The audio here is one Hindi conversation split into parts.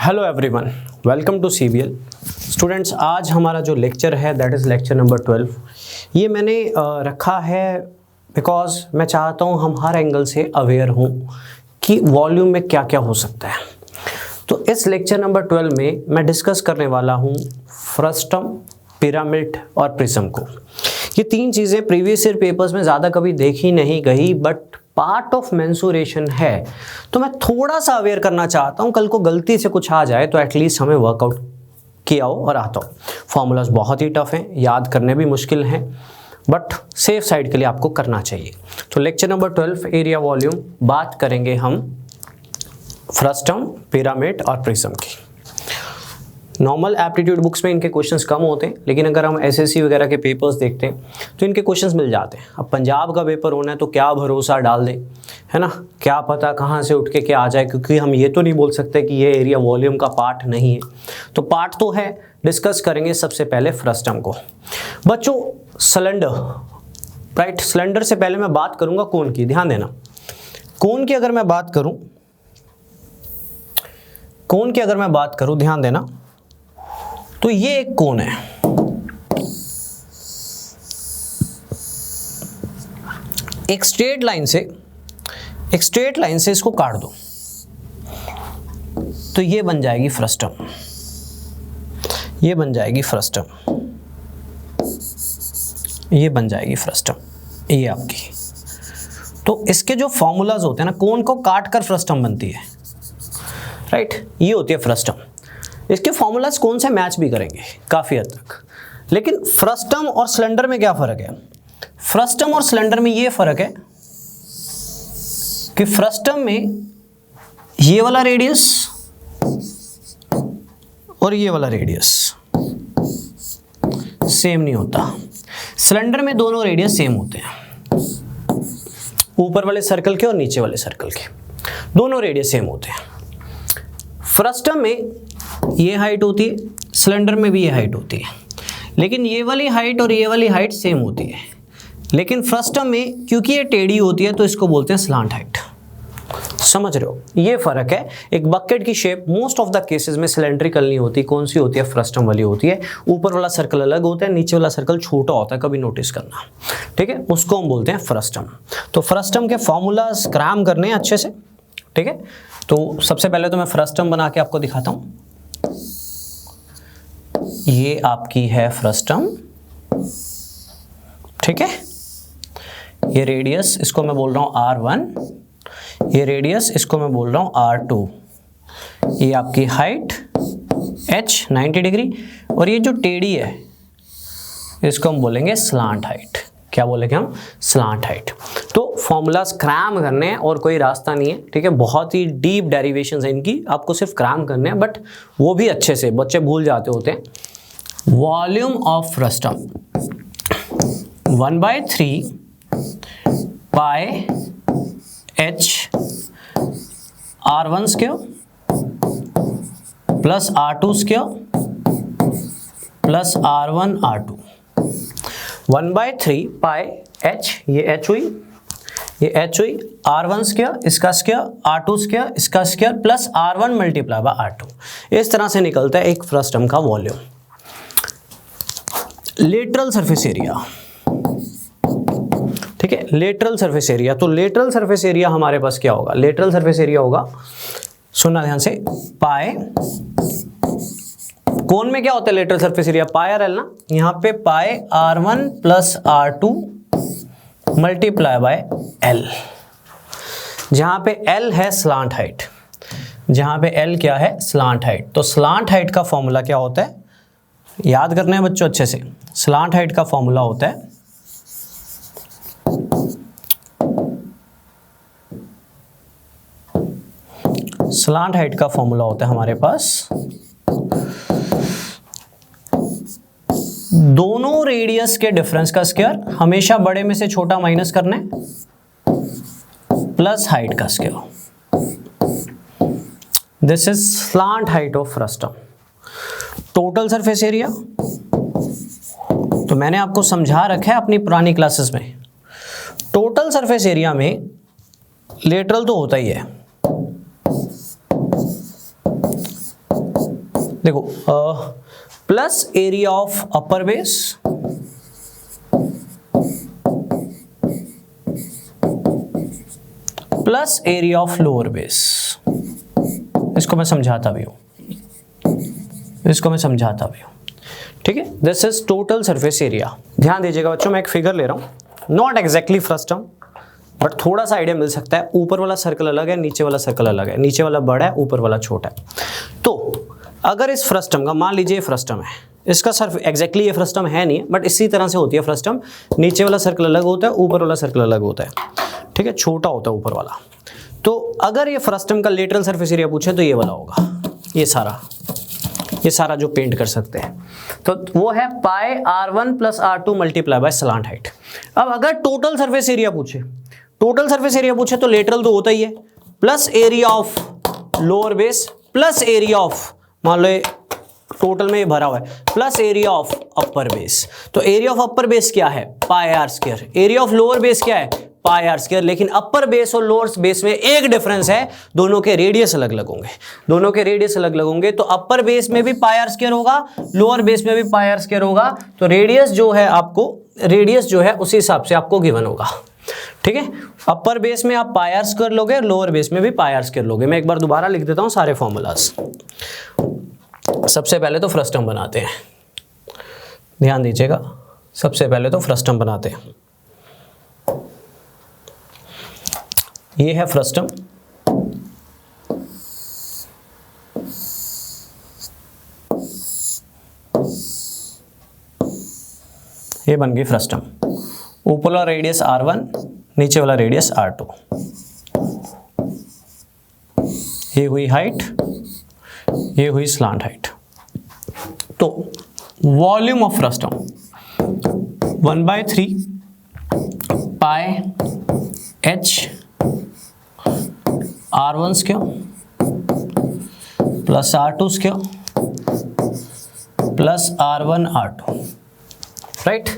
Hello everyone, welcome to CBL students. आज हमारा जो लेक्चर है दैट इज़ लेक्चर नंबर 12। ये मैंने रखा है बिकॉज मैं चाहता हूँ हम हर एंगल से अवेयर हों कि वॉल्यूम में क्या क्या हो सकता है। तो इस लेक्चर नंबर 12 में मैं डिस्कस करने वाला हूँ फ्रस्टम, पिरामिड और प्रिज्म को। ये तीन चीज़ें प्रीवियस ईयर पेपर्स में ज़्यादा कभी देखी नहीं गई बट पार्ट ऑफ मेंसुरेशन है, तो मैं थोड़ा सा अवेयर करना चाहता हूँ। कल को गलती से कुछ आ जाए तो एटलीस्ट हमें वर्कआउट किया हो और आता हो। फॉर्मूलाज बहुत ही टफ हैं, याद करने भी मुश्किल हैं, बट सेफ साइड के लिए आपको करना चाहिए। तो लेक्चर नंबर 12 एरिया वॉल्यूम बात करेंगे हम फ्रस्टम, पिरामिड और प्रिज्म की। नॉर्मल एप्टीट्यूड बुक्स में इनके क्वेश्चंस कम होते हैं, लेकिन अगर हम SSC वगैरह के पेपर्स देखते हैं तो इनके क्वेश्चंस मिल जाते हैं। अब पंजाब का पेपर होना है तो क्या भरोसा डाल दें, है ना, क्या पता कहाँ से उठ के क्या आ जाए, क्योंकि हम ये तो नहीं बोल सकते कि ये एरिया वॉल्यूम का पार्ट नहीं है। तो पार्ट तो है, डिस्कस करेंगे सबसे पहले फ्रस्टम को। बच्चों सिलेंडर, राइट, सिलेंडर से पहले मैं बात करूँगा कोन की। ध्यान देना, कोन की अगर मैं बात करूँ, ध्यान देना, तो ये एक कोन है। एक स्ट्रेट लाइन से इसको काट दो तो ये बन जाएगी फ्रस्टम, ये बन जाएगी फ्रस्टम, ये आपकी। तो इसके जो फॉर्मूलाज होते हैं ना, कोन को काट कर फ्रस्टम बनती है, राइट, ये होती है फ्रस्टम। इसके फॉर्मूलाज कौन से मैच भी करेंगे काफ़ी हद तक, लेकिन फ्रस्टम और सिलेंडर में क्या फ़र्क है? फ्रस्टम और सिलेंडर में ये फ़र्क है कि फ्रस्टम में ये वाला रेडियस और ये वाला रेडियस सेम नहीं होता। सिलेंडर में दोनों रेडियस सेम होते हैं, ऊपर वाले सर्कल के और नीचे वाले सर्कल के दोनों रेडियस सेम होते हैं। फ्रस्टम में ये हाइट होती है, सिलेंडर में भी ये हाइट होती है, लेकिन ये वाली हाइट और ये वाली हाइट सेम होती है। लेकिन फ्रस्टम में क्योंकि ये टेढ़ी होती है तो इसको बोलते हैं स्लांट हाइट। समझ रहे हो, ये फर्क है। एक बकेट की shape most of the cases में सिलेंड्रिकल नहीं होती। कौन सी होती है? फ्रस्टम वाली होती है। ऊपर वाला सर्कल अलग होता है, नीचे वाला सर्कल छोटा होता है, कभी नोटिस करना, ठीक है, उसको हम बोलते हैं फ्रस्टम। तो फ्रस्टम के फॉर्मूलाज क्राम करने हैं अच्छे से, ठीक है। तो सबसे पहले तो मैं फ्रस्टम बना के आपको दिखाता हूं। ये आपकी है फ्रस्टम, ठीक है। ये रेडियस, इसको मैं बोल रहा हूं R1, ये रेडियस, इसको मैं बोल रहा हूं R2। ये आपकी हाइट H 90 डिग्री, और ये जो टेढ़ी है इसको हम बोलेंगे स्लांट हाइट। क्या बोलेंगे हम? Slant height. तो फॉर्मूलाज क्राम करने हैं और कोई रास्ता नहीं है, ठीक है। बहुत ही डीप डेरिवेशंस हैं इनकी, आपको सिर्फ क्राम करने हैं, बट वो भी अच्छे से, बच्चे भूल जाते होते हैं। Volume of frustum 1/3 pi H R1 square plus R2 square plus R1 R2। 1/3 pi H, ये H हुई, ये H हुई, R1 स्क्वायर, इसका स्क्वायर, R2 स्क्वायर, इसका square, plus R1 multiply by R2। इस तरह से निकलता है एक फ्रस्टम का वॉल्यूम। लेटरल सरफेस एरिया, ठीक है, लेटरल सरफेस एरिया। तो लेटरल सरफेस एरिया हमारे पास क्या होगा? लेटरल सरफेस एरिया होगा, सुनना ध्यान से, पाई, कोन में क्या होता है लेटरल सरफेस एरिया? पाई आर एल ना, यहाँ पे पाई R1 plus R2 multiply bye L, जहाँ पे L है स्लांट हाइट, जहाँ पे L क्या है? Slant height. तो स्लांट हाइट का फॉर्मूला क्या होता है? याद करना है बच्चों अच्छे से। स्लांट हाइट का फॉर्मूला होता है हमारे पास दोनों रेडियस के डिफरेंस का स्क्वायर, हमेशा बड़े में से छोटा माइनस करना है, प्लस हाइट का square. This is slant height of frustum. Total surface area तो मैंने आपको समझा रखा है अपनी पुरानी क्लासेस में। टोटल सरफेस एरिया में लेटरल तो होता ही है, देखो plus area of upper base plus area of lower base. इसको मैं समझाता भी हूं, ठीक है। This is total surface area. ध्यान दीजिएगा बच्चों, मैं एक फिगर ले रहा हूं, नॉट एग्जैक्टली फ्रस्टम, बट थोड़ा सा आइडिया मिल सकता है। ऊपर वाला सर्कल अलग है, नीचे वाला सर्कल अलग है, नीचे वाला बड़ा है, ऊपर वाला छोटा है। तो अगर इस फ्रस्टम का, मान लीजिए फ्रस्टम है, इसका सर्फ एग्जैक्टली ये फ्रस्टम है नहीं, बट इसी तरह से होती है फ्रस्टम। नीचे वाला सर्कल अलग होता है, ऊपर वाला सर्कल अलग होता है, ठीक है, छोटा होता है ऊपर वाला। तो अगर ये फ्रस्टम का लेटरल सरफेस एरिया पूछे तो ये वाला होगा, ये सारा जो पेंट कर सकते हैं, तो वो है पाई r1 plus r2 multiply by slant height. अब अगर टोटल सरफेस एरिया पूछे तो लेटरल तो होता ही है, plus area of lower base plus area of, मान लो टोटल में ये भरा हुआ है, plus area of upper base. तो एरिया ऑफ अपर बेस क्या है, pi R square. Area of lower base क्या है, पाई आर स्क्वायर। लेकिन अपर बेस और लोअर बेस में एक डिफरेंस है, दोनों के रेडियस अलग अलग होंगे। तो अपर बेस में भी पाई आर स्क्वायर होगा, लोअर बेस में भी पाई आर स्क्वायर होगा। तो रेडियस जो है उसी हिसाब से आपको गिवन होगा, ठीक है। अपर बेस में आप पाई आर स्क्वायर लोगे, लोअर बेस में भी पाई आर स्क्वायर लोगे। मैं एक बार दोबारा लिख देता हूं सारे फॉर्मूलाज। सबसे पहले तो फ्रस्टम बनाते हैं, ध्यान दीजिएगा। सबसे पहले तो फ्रस्टम बनाते हैं। ये है फ्रस्टम, ये बन गई फ्रस्टम। ऊपर वाला रेडियस r1, नीचे वाला रेडियस r2। ये हुई हाइट, ये हुई स्लांट हाइट। तो volume of frustum 1/3 pi h r1 square plus r2 square plus r1 r2, right.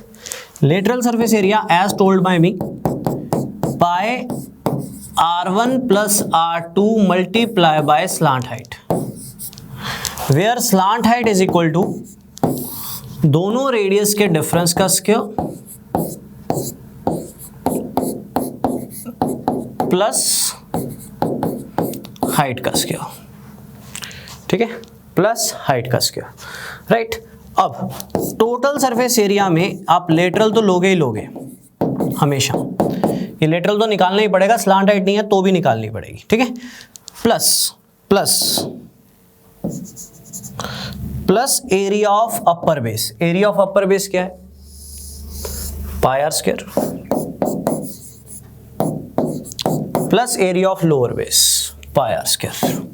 Lateral surface area as told by me, pi r1 plus r2 multiply by slant height, where slant height is equal to दोनों रेडियस के डिफरेंस का स्क्वायर प्लस हाइट का स्क्वायर, ठीक है, प्लस हाइट का स्क्वायर, राइट। अब टोटल सरफेस एरिया में आप लेटरल तो लोगे ही लोगे हमेशा, ये लेटरल तो निकालना ही पड़ेगा, स्लांट हाइट नहीं है तो भी निकालनी पड़ेगी, ठीक है। Plus area of upper base. Area of upper base क्या है, pi R square plus area of lower base pi R square.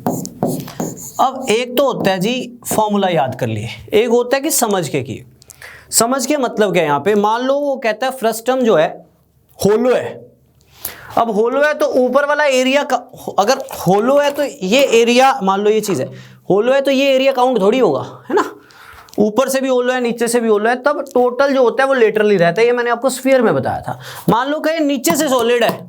अब एक तो होता है जी फॉर्मूला याद कर लिए, एक होता है कि समझ के मतलब क्या है। यहाँ पे मान लो वो कहता है फ्रस्टम जो है होलो है। अब होलो है तो ऊपर वाला एरिया का, अगर होलो है तो ये एरिया, मान लो ये चीज है होलो है तो ये एरिया काउंट थोड़ी होगा, है ना। ऊपर से भी होलो है, नीचे से भी होलो है, तब टोटल जो होता है वो लेटरली रहता है। ये मैंने आपको स्फीयर में बताया था। मान लो कहीं नीचे से सॉलिड है,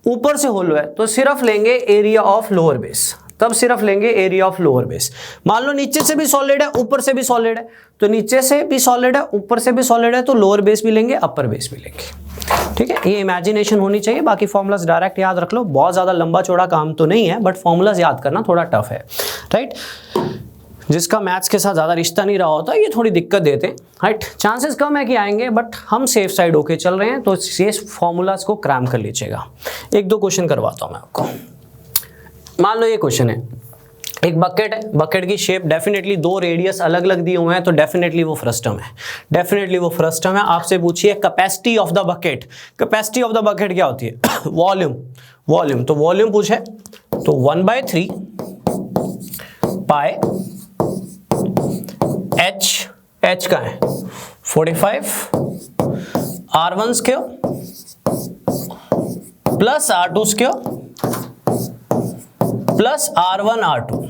ऊपर से होलो है, तो सिर्फ लेंगे एरिया ऑफ लोअर बेस, तब सिर्फ लेंगे एरिया ऑफ लोअर बेस। मान लो नीचे से भी सॉलिड है, ऊपर से भी सॉलिड है, तो नीचे से भी सॉलिड है, ऊपर से भी सॉलिड है, तो लोअर बेस भी लेंगे, अपर बेस भी लेंगे, ठीक है। ये इमेजिनेशन होनी चाहिए, बाकी फॉर्मूलाज डायरेक्ट याद रख लो। बहुत ज्यादा लंबा चौड़ा काम तो नहीं है, बट फॉर्मूलाज याद करना थोड़ा टफ है, राइट। जिसका मैथ्स के साथ ज़्यादा रिश्ता नहीं रहा होता ये थोड़ी दिक्कत देते हैं, राइट। चांसेस कम है कि आएंगे, बट हम सेफ साइड होके चल रहे हैं, तो ये फॉर्मूलाज को क्रैम कर लीजिएगा। एक दो क्वेश्चन करवाता हूँ मैं आपको। मान लो ये क्वेश्चन है, एक बकेट है, बकेट की शेप डेफिनेटली दो रेडियस अलग अलग दिए हुए हैं, तो डेफिनेटली वो फ्रस्टम है। आपसे पूछिए capacity of the bucket. Capacity of the bucket क्या होती है, वॉल्यूम। तो वॉल्यूम पूछे तो 1/3 पाई h का है 45 r1 square plus r2 square plus r1 r2।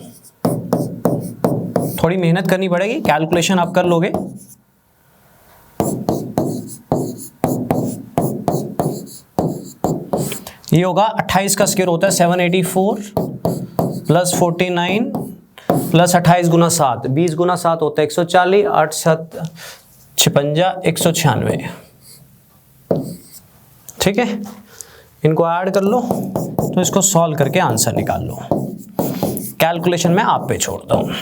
थोड़ी मेहनत करनी पड़ेगी, कैलकुलेशन आप कर लोगे। ये होगा 28 का स्क्वायर होता है 784 प्लस 49 प्लस 28 गुना 7, 20 गुना 7 होता है 140, 8 7 56, 196। ठीक है, इनको ऐड कर लो तो इसको सॉल्व करके आंसर निकाल लो। कैलकुलेशन मैं आप पे छोड़ता हूँ।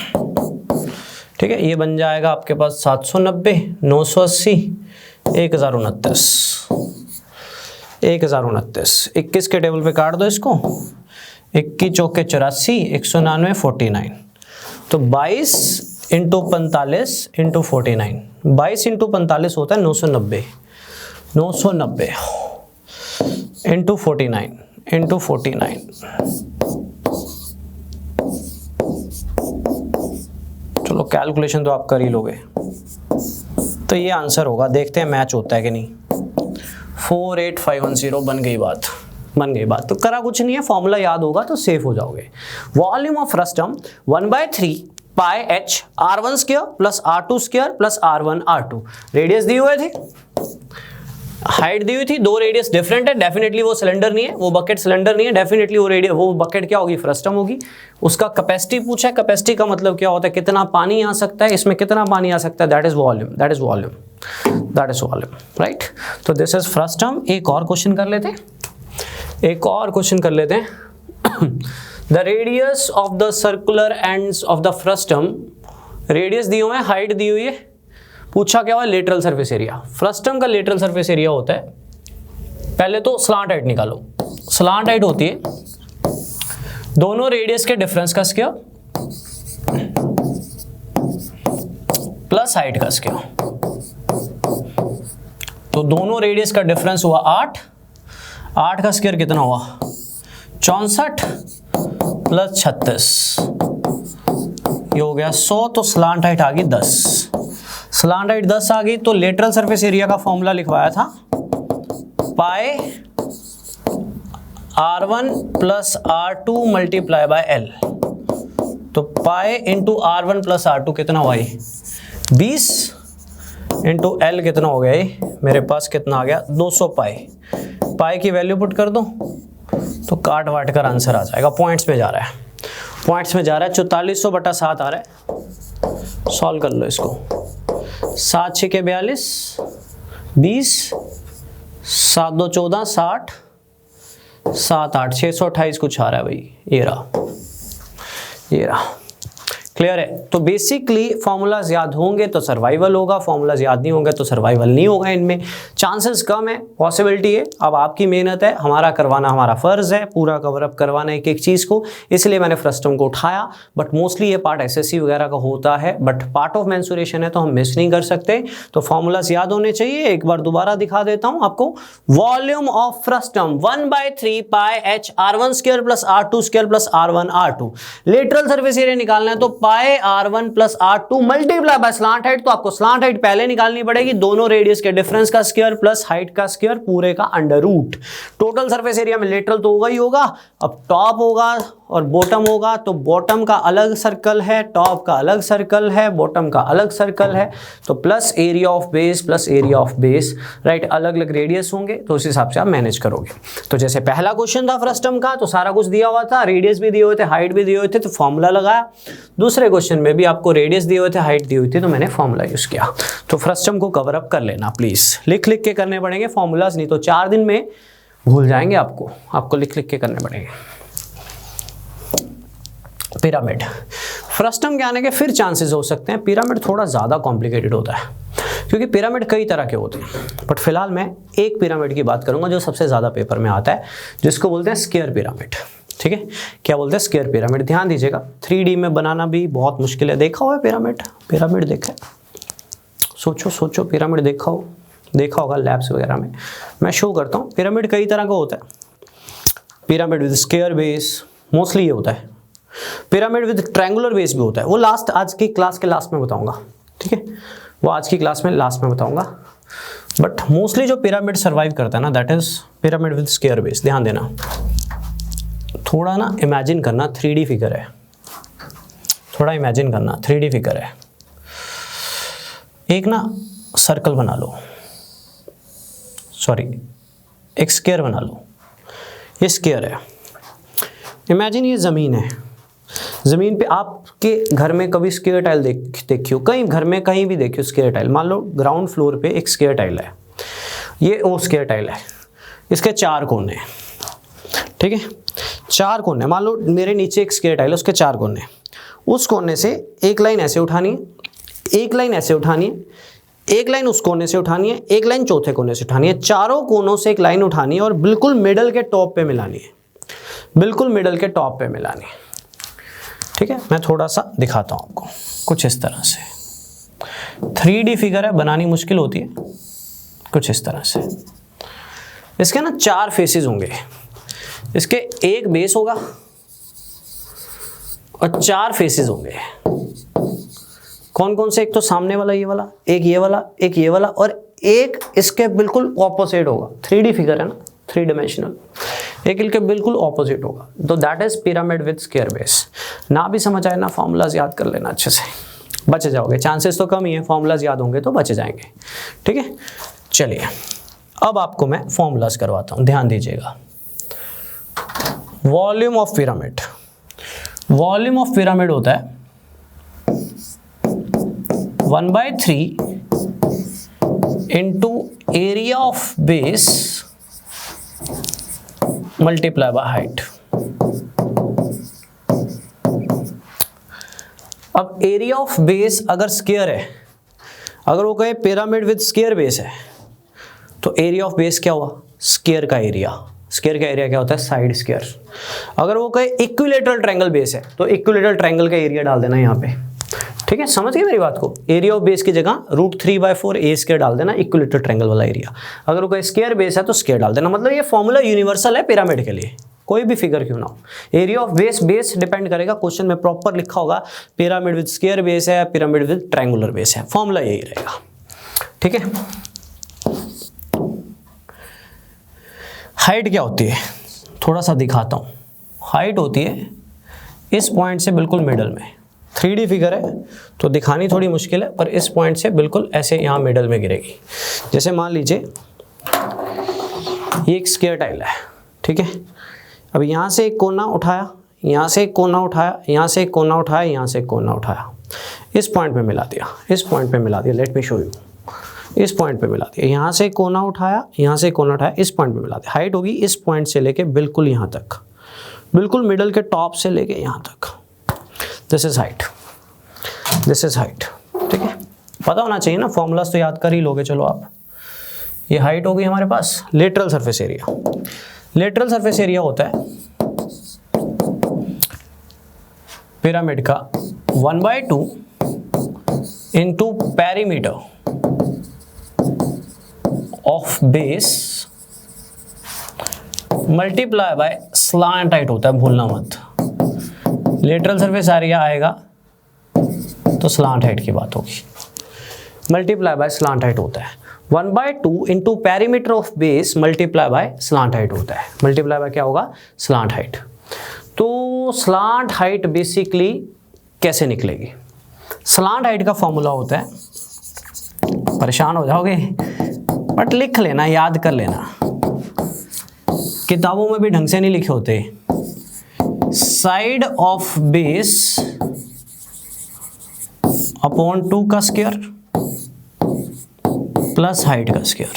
ठीक है, ये बन जाएगा आपके पास 790, 980, 1029, 1029। 21 के टेबल पे काट दो इसको, 21 चौके 84, 199, 49। तो 22 इंटू 45 इंटू 49, 22 इंटू 45 होता है 990, 990 इंटू 49 इंटू 49। चलो कैलकुलेशन तो आप कर ही लोगे, तो ये आंसर होगा। देखते हैं मैच होता है कि नहीं। 48510 बन गई बात, बन गई बात। तो करा कुछ नहीं है, फॉर्मूला याद होगा तो सेफ हो जाओगे। Volume of frustum 1/3 pi H R1 square plus R2 square plus R1 R2। Radius दी हुई थी, हाइट दी हुई थी, दो रेडियस डिफरेंट है, डेफिनेटली वो सिलेंडर नहीं है, वो बकेट सिलेंडर नहीं है, डेफिनेटली वो बकेट क्या होगी, फ्रस्टम होगी। उसका कैपेसिटी पूछा है, कैपेसिटी का मतलब क्या होता है, कितना पानी आ सकता है, इसमें कितना पानी आ सकता है, that is volume, that is volume, that is volume, right. तो दिस इज फ्रस्टम। एक और क्वेश्चन कर लेते हैं, एक और क्वेश्चन कर लेते हैं। The radius of the circular ends of the frustum, radius दी हुई है, हाइट दी हुई है, पूछा क्या हुआ, लेटरल सरफेस एरिया। फ्रस्टम का लेटरल सरफेस एरिया होता है, पहले तो स्लांट हाइट निकालो। स्लांट हाइट होती है दोनों रेडियस के डिफरेंस का स्क्वायर प्लस हाइट का स्क्वायर। तो दोनों रेडियस का डिफरेंस हुआ 8, 8 का स्क्वायर कितना हुआ 64 प्लस 36, ये हो गया 100। तो स्लांट हाइट आ गई 10, स्लांट हाइट 10 आ गई। तो लेटरल सरफेस एरिया का फॉर्मूला लिखवाया था पाई R1 plus R2 multiply bye L। तो pi into R1 plus R2 कितना हुआ, 20 इंटू L कितना हो गया, मेरे पास कितना आ गया 200 पाई। पाई की वैल्यू पुट कर दो तो काट वाट कर आंसर आ जाएगा। पॉइंट्स में जा रहा है, पॉइंट्स में जा रहा है। 4400/7 आ रहा है, सॉल्व कर लो इसको। 7 6 के 42, 20, 7 2 14, 60, 7 8, 628 कुछ आ रहा है भाई, ये रहा, ये रहा। क्लियर है। तो बेसिकली फॉर्मूलाज याद होंगे तो सर्वाइवल होगा, फॉर्मूलाज याद नहीं होंगे तो सर्वाइवल नहीं होगा। इनमें चांसेस कम है, पॉसिबिलिटी है। अब आपकी मेहनत है, हमारा करवाना हमारा फर्ज है, पूरा कवर अप करवाना एक एक चीज़ को, इसलिए मैंने फ्रस्टम को उठाया। बट मोस्टली ये पार्ट एसएससी वगैरह का होता है, बट पार्ट ऑफ मेंसुरेशन है तो हम मिस नहीं कर सकते। तो फॉर्मूलाज याद होने चाहिए। एक बार दोबारा दिखा देता हूँ आपको। Volume of frustum 1/3 pi H R1 square plus R2 square plus R1 R2। Lateral surface area निकालना है तो पाई R1 plus R2 multiply by slant height. तो आपको स्लांट हाइट पहले निकालनी पड़ेगी, दोनों रेडियस के डिफरेंस का स्क्वायर प्लस हाइट का स्क्वायर पूरे का under root. Total surface area में लेटरल तो होगा ही होगा। अब टॉप होगा और बॉटम होगा, तो बॉटम का अलग सर्कल है, टॉप का अलग सर्कल है, बॉटम का अलग सर्कल है। तो plus area of base plus area of base, right. अलग अलग रेडियस होंगे तो उस हिसाब से आप मैनेज करोगे। तो जैसे पहला क्वेश्चन था फ्रस्टम का, तो सारा कुछ दिया हुआ था, रेडियस भी दिए हुए थे, हाइट भी दिए हुए थे, तो फॉर्मूला लगाया। दूसरे क्वेश्चन में भी आपको रेडियस दिए हुए थे, हाइट दी हुई थी, तो मैंने फॉर्मूला यूज किया। तो फ्रस्टम को कवर अप कर लेना प्लीज, लिख लिख के करने पड़ेंगे फॉर्मूलाज, नहीं तो 4 दिन में भूल जाएंगे। आपको लिख लिख के करने पड़ेंगे। पिरामिड, फ्रस्टम के आने के फिर चांसेस हो सकते हैं। पिरामिड थोड़ा ज़्यादा कॉम्प्लिकेटेड होता है क्योंकि पिरामिड कई तरह के होते हैं, बट फिलहाल मैं एक पिरामिड की बात करूंगा जो सबसे ज़्यादा पेपर में आता है, जिसको बोलते हैं स्क्वायर पिरामिड। ठीक है, क्या बोलते हैं, स्क्वायर पिरामिड। ध्यान दीजिएगा, 3D में बनाना भी बहुत मुश्किल है। देखा हुआ है पिरामिड, पिरामिड देखा है, सोचो पिरामिड देखा होगा लैब्स वगैरह में। मैं शो करता हूँ। पिरामिड कई तरह का होता है। Pyramid with square base mostly ये होता है। पिरामिड विद ट्रायंगुलर बेस भी होता है, वो लास्ट आज की क्लास के लास्ट में बताऊंगा। ठीक है, वो आज की क्लास में लास्ट में बताऊंगा। बट मोस्टली जो पिरामिड सर्वाइव करता है ना, that is pyramid with square base. ध्यान देना, थोड़ा ना इमेजिन करना, 3D फिगर है, थोड़ा इमेजिन करना 3D फिगर है। एक ना सर्कल बना लो, सॉरी एक स्क्वायर बना लो। ये स्क्वायर है, इमेजिन ये ज़मीन है, ज़मीन पे आपके घर में कभी स्क्वायर टाइल देखियो, कहीं घर में कहीं भी देखियो स्क्वायर टाइल। मान लो ग्राउंड फ्लोर पे एक स्क्वायर टाइल है, ये वो स्क्वायर टाइल है, इसके 4 कोने हैं, ठीक है, 4 कोने। मान लो मेरे नीचे एक स्क्वायर टाइल है, उसके 4 कोने, उस कोने से एक लाइन ऐसे उठानी है, एक लाइन ऐसे उठानी है, एक लाइन उस कोने से उठानी है, एक लाइन चौथे कोने से उठानी है, चारों कोनों से एक लाइन उठानी है और बिल्कुल मिडल के टॉप पे मिलानी है, बिल्कुल मिडल के टॉप पे मिलानी है। ठीक है, मैं थोड़ा सा दिखाता हूँ आपको, कुछ इस तरह से 3D फिगर है, बनानी मुश्किल होती है, कुछ इस तरह से। इसके ना 4 फेसेस होंगे, इसके एक बेस होगा और 4 फेसेस होंगे। कौन कौन से? एक तो सामने वाला ये वाला, एक ये वाला, एक ये वाला और एक इसके बिल्कुल ऑपोजिट होगा। 3D फिगर है ना, 3 डायमेंशनल, एक इनके बिल्कुल ऑपोजिट होगा। तो that is pyramid with square base. ना भी समझ आए ना, फॉर्मूलाज याद कर लेना अच्छे से, बच जाओगे। चांसेस तो कम ही है, फॉर्मूलाज याद होंगे तो बच जाएंगे। ठीक है, चलिए अब आपको मैं फॉर्मूलाज करवाता हूँ, ध्यान दीजिएगा। Volume of pyramid, volume of pyramid होता है 1/3 into area of base multiply by height. अब एरिया ऑफ बेस अगर स्क्वायर है, अगर वो कहे पिरामिड विद स्क्वायर बेस है, तो एरिया ऑफ बेस क्या हुआ? स्क्वायर का एरिया। स्क्वायर का एरिया क्या होता है? Side square. अगर वो कहे इक्विलेटरल ट्रायंगल बेस है, तो इक्विलेटरल ट्रायंगल का एरिया डाल देना यहाँ पे। ठीक है, समझ गए मेरी बात को? एरिया ऑफ बेस की जगह √3/4 ए स्क्वायर डाल देना, इक्विलेटरल ट्रायंगल वाला एरिया। अगर वो कहे स्क्वायर बेस है तो स्क्वायर डाल देना। मतलब ये फॉर्मूला यूनिवर्सल है पिरामिड के लिए, कोई भी फिगर क्यों ना हो। Area of base, base depend करेगा, क्वेश्चन में प्रॉपर लिखा होगा पिरामिड विद स्क्वायर बेस है, पिरामिड विद ट्रायंगुलर बेस है, फॉर्मूला यही रहेगा। ठीक है, हाइट क्या होती है थोड़ा सा दिखाता हूँ। हाइट होती है इस पॉइंट से बिल्कुल मिडल में, 3D फिगर है तो दिखानी थोड़ी मुश्किल है, पर इस पॉइंट से बिल्कुल ऐसे यहाँ मिडल में गिरेगी। जैसे मान लीजिए ये एक स्क्वायर टाइल है, ठीक है। अब यहाँ से एक कोना उठाया, यहाँ से एक कोना उठाया, यहाँ से एक कोना उठाया, यहाँ से एक कोना उठाया, इस पॉइंट पे मिला दिया, इस पॉइंट पे मिला दिया। लेट मी शो यू, इस पॉइंट पे मिला दिया। यहाँ से कोना उठाया, यहाँ से कोना उठाया, इस पॉइंट पे मिला दिया। हाइट होगी इस पॉइंट से लेके बिल्कुल यहाँ तक, बिल्कुल मिडल के टॉप से लेके यहाँ तक। This is height, this is height. ठीक है, पता होना चाहिए ना, फॉर्मूलाज तो याद कर ही लोगे। चलो आप, ये हाइट हो गई हमारे पास। Lateral surface area, lateral surface area होता है पिरामिड का 1/2 into perimeter of base multiply by slant height होता है, भूलना मत। लेटरल सरफेस एरिया आएगा तो स्लांट हाइट की बात होगी, मल्टीप्लाई बाय स्लांट हाइट होता है। 1/2 into perimeter of base multiply by slant height होता है। मल्टीप्लाई बाय क्या होगा? Slant height. तो स्लांट हाइट बेसिकली कैसे निकलेगी? स्लांट हाइट का फॉर्मूला होता है, परेशान हो जाओगे बट लिख लेना, याद कर लेना, किताबों में भी ढंग से नहीं लिखे होते। साइड ऑफ बेस अपॉन 2 का स्क्वायर प्लस हाइट का स्क्वायर,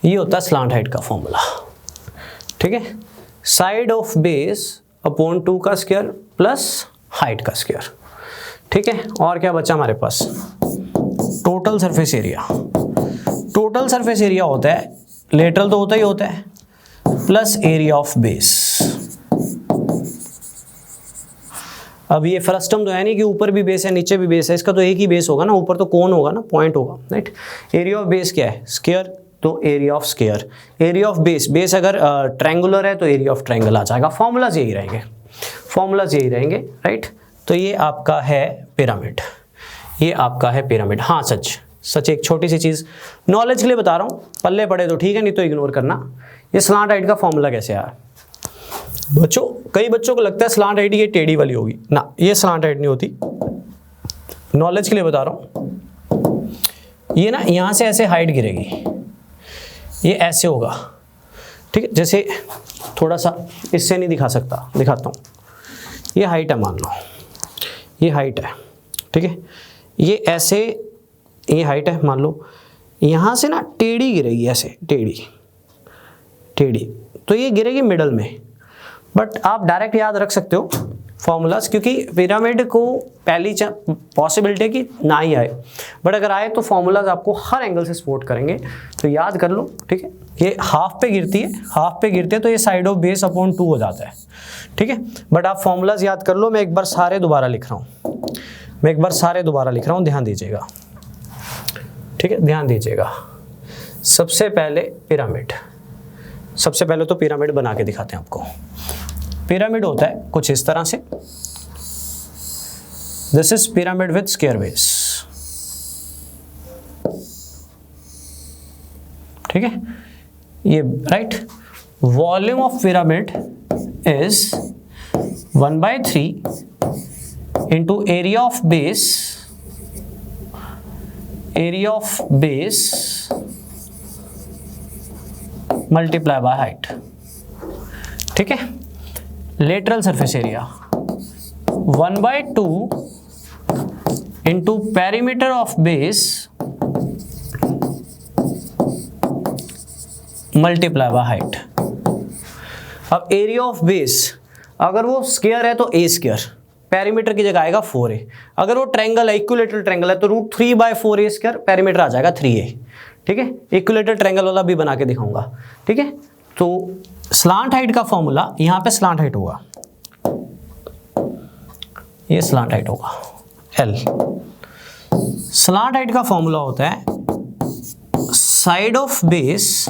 ये होता है स्लांट हाइट का फॉर्मूला। ठीक है, साइड ऑफ बेस अपॉन 2 का स्क्वायर प्लस हाइट का स्क्वायर। ठीक है, और क्या बचा हमारे पास? Total surface area. Total surface area होता है, लेटरल तो होता ही होता है, प्लस एरिया ऑफ बेस। अब ये फ्रस्टम तो है नहीं कि ऊपर भी बेस है नीचे भी बेस है, इसका तो एक ही बेस होगा ना, ऊपर तो कोन होगा ना, पॉइंट होगा, राइट। एरिया ऑफ बेस क्या है? स्क्वायर, तो area of square. Area of base, base अगर ट्रायंगुलर है तो एरिया ऑफ ट्रायंगल आ जाएगा। फॉर्मूलाज यही रहेंगे, फॉर्मूलाज यही रहेंगे, राइट। तो ये आपका है पिरामिड, ये आपका है पिरामिड। हाँ, सच एक छोटी सी चीज़ नॉलेज के लिए बता रहा हूँ, पल्ले पड़े तो ठीक है, नहीं तो इग्नोर करना। ये स्लांट हाइट का फॉर्मूला कैसे आया बच्चों? कई बच्चों को लगता है स्लांट हाइट ये टेढ़ी वाली होगी ना, ये स्लांट हाइट नहीं होती। नॉलेज के लिए बता रहा हूँ, ये ना यहाँ से ऐसे हाइट गिरेगी, ये ऐसे होगा। ठीक है, जैसे थोड़ा सा इससे नहीं दिखा सकता, दिखाता हूँ। ये हाइट है, मान लो ये हाइट है, ठीक है, ये ऐसे, ये हाइट है मान लो, यहाँ से ना टेढ़ी गिरेगी, ऐसे टेढ़ी टेढ़ी, तो ये गिरेगी मिडल में। बट आप डायरेक्ट याद रख सकते हो फॉर्मूलाज, क्योंकि पिरामिड को पहली पॉसिबिलिटी है कि ना ही आए, बट अगर आए तो फॉर्मूलाज आपको हर एंगल से सपोर्ट करेंगे, तो याद कर लो, ठीक है। ये हाफ पे गिरती है, हाफ पे गिरती है तो ये साइड ऑफ बेस अपॉन 2 हो जाता है, ठीक है। बट आप फॉर्मूलाज याद कर लो, मैं एक बार सारे दोबारा लिख रहा हूँ, ध्यान दीजिएगा, ठीक है, ध्यान दीजिएगा। सबसे पहले पिरामिड, सबसे पहले तो पिरामिड बना के दिखाते हैं आपको। पिरामिड होता है कुछ इस तरह से, this is pyramid with square base, ठीक है, ये right. Volume of pyramid is 1/3 into area of base multiply by height, ठीक है। Lateral surface area 1/2 into perimeter of base multiply by height. अब एरिया ऑफ बेस, अगर वो स्क्वायर है तो ए स्क्वायर, पेरीमीटर की जगह आएगा 4a। अगर वो ट्रायंगल है, इक्विलेटरल ट्रायंगल है, तो √3/4a स्क्वायर, पेरीमीटर आ जाएगा 3a, ठीक है। इक्विलेटरल ट्रायंगल वाला भी बना के दिखाऊंगा, ठीक है। तो स्लांट हाइट का फॉर्मूला, यहां पे स्लांट हाइट होगा, ये स्लांट हाइट होगा L। स्लांट हाइट का फॉर्मूला होता है साइड ऑफ बेस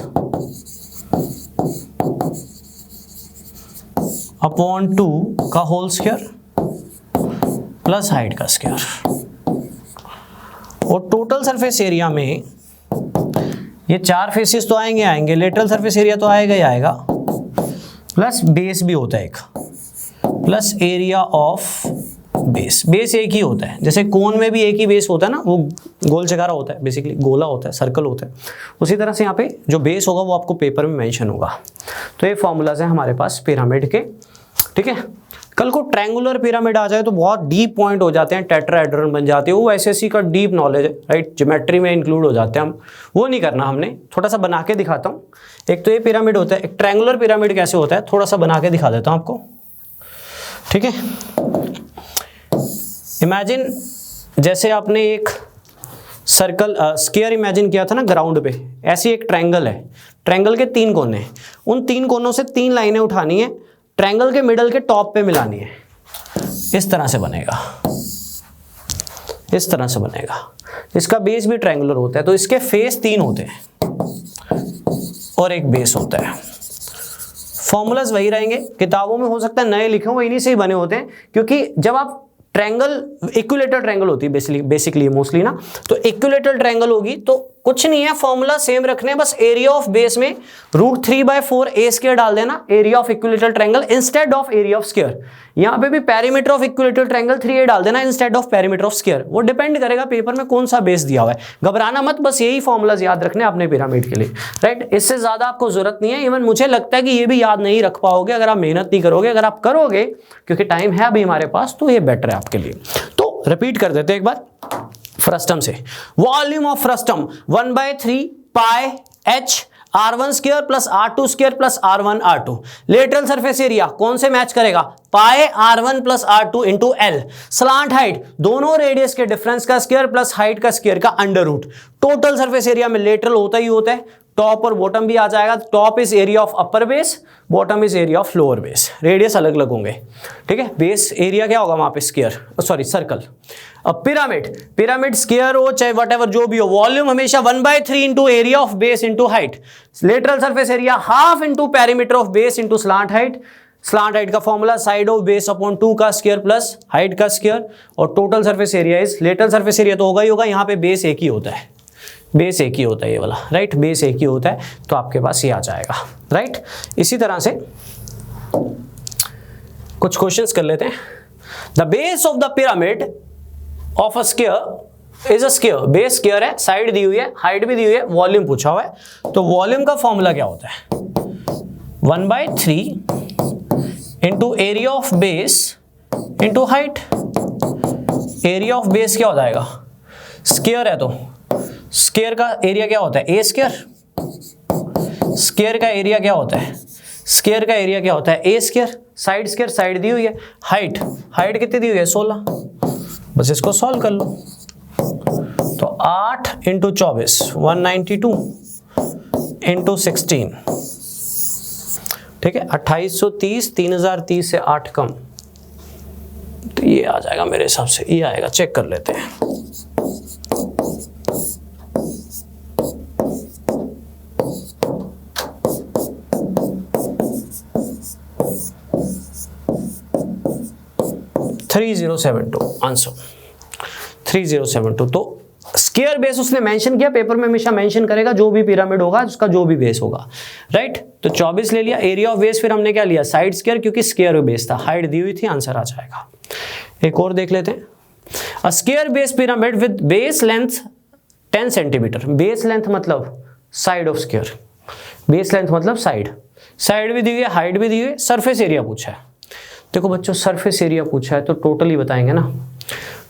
अपॉन 2 का होल स्क्वायर प्लस हाइट का स्क्वायर। और टोटल सरफेस एरिया में ये 4 फेसेस तो आएंगे, लेटरल सरफेस एरिया तो आएगा ही आएगा, प्लस बेस भी होता है एक, plus area of base. Base एक ही होता है, जैसे कोन में भी एक ही बेस होता है ना, वो गोल चकारा होता है, बेसिकली गोला होता है, सर्कल होता है, उसी तरह से यहाँ पे जो बेस होगा वो आपको पेपर में मेंशन होगा। तो ये फॉर्मूलाज है हमारे पास पिरामिड के, ठीक है। कल को ट्रायंगुलर पिरामिड आ जाए तो बहुत डीप पॉइंट हो जाते हैं, टेट्राहेड्रन बन जाते हैं, वो एसएससी का डीप नॉलेज है, राइट, ज्योमेट्री में इंक्लूड हो जाते हैं हम, वो नहीं करना हमने। थोड़ा सा बना के दिखाता हूँ। एक तो ये पिरामिड होता है, एक ट्रायंगुलर पिरामिड कैसे होता है थोड़ा सा बना के दिखा देता हूँ आपको, ठीक है। इमेजिन जैसे आपने एक सर्कल स्क्वायर इमेजिन किया था ना ग्राउंड पे, ऐसी एक ट्रायंगल है, ट्रायंगल के 3 कोने, उन 3 कोनों से 3 लाइनें उठानी है, ट्रायंगल के मिडल के टॉप पे मिलानी है, इस तरह से बनेगा, इस तरह से बनेगा। इसका बेस भी ट्रायंगुलर होता है, तो इसके फेस 3 होते हैं और एक बेस होता है। फॉर्मूलाज वही रहेंगे, किताबों में हो सकता है नए लिखे हो, इन्हीं से ही बने होते हैं, क्योंकि जब आप ट्रायंगल, इक्विलेटरल ट्रायंगल होती है बेसिकली मोस्टली ना, तो इक्विलेटरल ट्रायंगल होगी तो कुछ नहीं है, फॉर्मूला सेम रखने हैं, बस एरिया ऑफ बेस में √3/4a स्क्वायर डाल देना, area of equilateral triangle instead of area of square. यहाँ पे भी perimeter of equilateral triangle 3a डाल देना instead of perimeter of square. वो डिपेंड करेगा पेपर में कौन सा बेस दिया हुआ है, घबराना मत, बस यही फॉर्मूलाज याद रखने अपने पिरामिड के लिए, राइट। इससे ज्यादा आपको जरूरत नहीं है, इवन मुझे लगता है कि ये भी याद नहीं रख पाओगे अगर आप मेहनत नहीं करोगे। अगर आप करोगे, क्योंकि टाइम है अभी हमारे पास, तो ये बेटर है आपके लिए। तो रिपीट कर देते हैं एक बार फ्रस्टम से। Volume of frustum 1/3 pi h r1 square plus r2 square plus r1 r2। Lateral surface area कौन से मैच करेगा, pi r1 plus r2 into L. Slant height दोनों रेडियस के डिफरेंस का स्क्वायर प्लस हाइट का स्क्वायर का under root. Total surface area में लेटरल होता ही होता है, टॉप और बॉटम भी आ जाएगा। Top is area of upper base, bottom is area of lower base, radius अलग अलग होंगे, ठीक है। बेस एरिया क्या होगा वहां पे, स्क्वायर, सॉरी सर्कल। अब पिरामिड स्क्वायर हो चाहे व्हाटएवर जो भी हो, वॉल्यूम हमेशा 1/3 into area of base into height. Lateral surface area half into perimeter of base into slant height. Slant height का formula side of base upon 2 का स्क्वायर प्लस हाइट का स्क्वायर। और total surface area is, lateral surface area तो होगा ही होगा, यहाँ पे बेस एक ही होता है, बेस एक ही होता है ये वाला, राइट, बेस एक ही होता है, तो आपके पास ये आ जाएगा, राइट। इसी तरह से कुछ क्वेश्चंस कर लेते हैं। The base of the pyramid of a square is a square, base square है, साइड दी हुई है, हाइट भी दी हुई है, वॉल्यूम पूछा हुआ है। तो वॉल्यूम का फॉर्मूला क्या होता है, 1/3 into area of base into height. Area of base क्या हो जाएगा, स्क्वायर है तो स्क्वायर का एरिया क्या होता है, ए स्क्वायर। स्क्वायर का एरिया क्या होता है, स्क्वायर का एरिया क्या होता है, ए स्क्वायर। साइड स्क्वायर साइड दी हुई है, हाइट हाइट कितनी दी हुई है 16। बस इसको सॉल्व कर लो। तो 8 इंटू 24 192 इंटू 16, ठीक है 2830। 3030 से 8 कम, तो ये आ जाएगा मेरे हिसाब से, ये आएगा, चेक कर लेते हैं। आंसर 3072। तो स्क्वायर बेस उसने मेंशन किया, पेपर में हमेशा मेंशन करेगा जो भी पिरामिड होगा उसका जो भी बेस होगा, राइट। तो 24 ले लिया। एरिया ऑफ बेस फिर हमने क्या लिया, साइड स्क्वायर, क्योंकि स्क्वायर बेस था, हाइट दी हुई थी, आंसर आ जाएगा। एक और देख लेते हैं। A square base pyramid with base length 10 centimetre. Base length मतलब side of square, base length मतलब साइड, साइड भी दी हुई है, हाइट भी दी हुई है, सरफेस एरिया पूछा है। देखो बच्चों सरफेस एरिया पूछा है तो टोटल ही बताएंगे ना।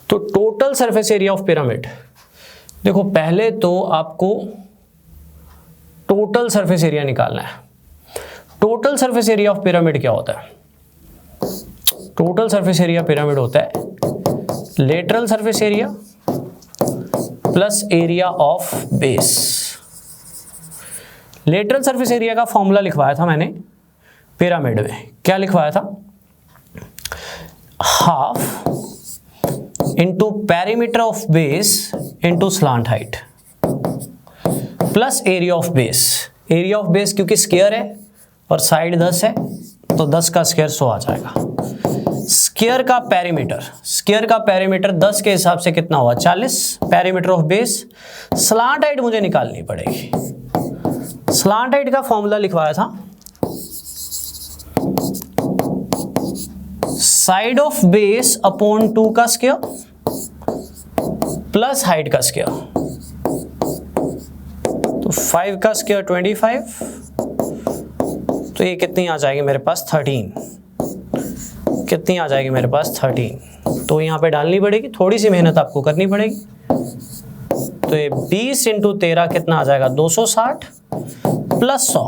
तो total surface area of pyramid, देखो पहले तो आपको टोटल सरफेस एरिया निकालना है। Total surface area of pyramid क्या होता है, टोटल सरफेस एरिया पिरामिड होता है lateral surface area plus area of base. Lateral surface area का फॉर्मूला लिखवाया था मैंने पिरामिड में, क्या लिखवाया था, half into perimeter of base into slant height plus area of base. Area of base क्योंकि स्क्वायर है और साइड 10 है तो 10 का स्क्वायर 100 आ जाएगा। स्क्वायर का पेरीमीटर, स्क्वायर का पेरीमीटर 10 के हिसाब से कितना हुआ 40, perimeter of base. Slant height मुझे निकालनी पड़ेगी। स्लांट हाइट का फॉर्मूला लिखवाया था साइड ऑफ बेस अपॉन 2 का स्क्वायर प्लस हाइट का स्क्वायर। तो 5 का स्क्वायर 25, तो ये कितनी आ जाएगी मेरे पास 13। कितनी आ जाएगी मेरे पास 13। तो यहाँ पे डालनी पड़ेगी, थोड़ी सी मेहनत आपको करनी पड़ेगी। तो ये 20 इंटू 13 कितना आ जाएगा 260 प्लस 100,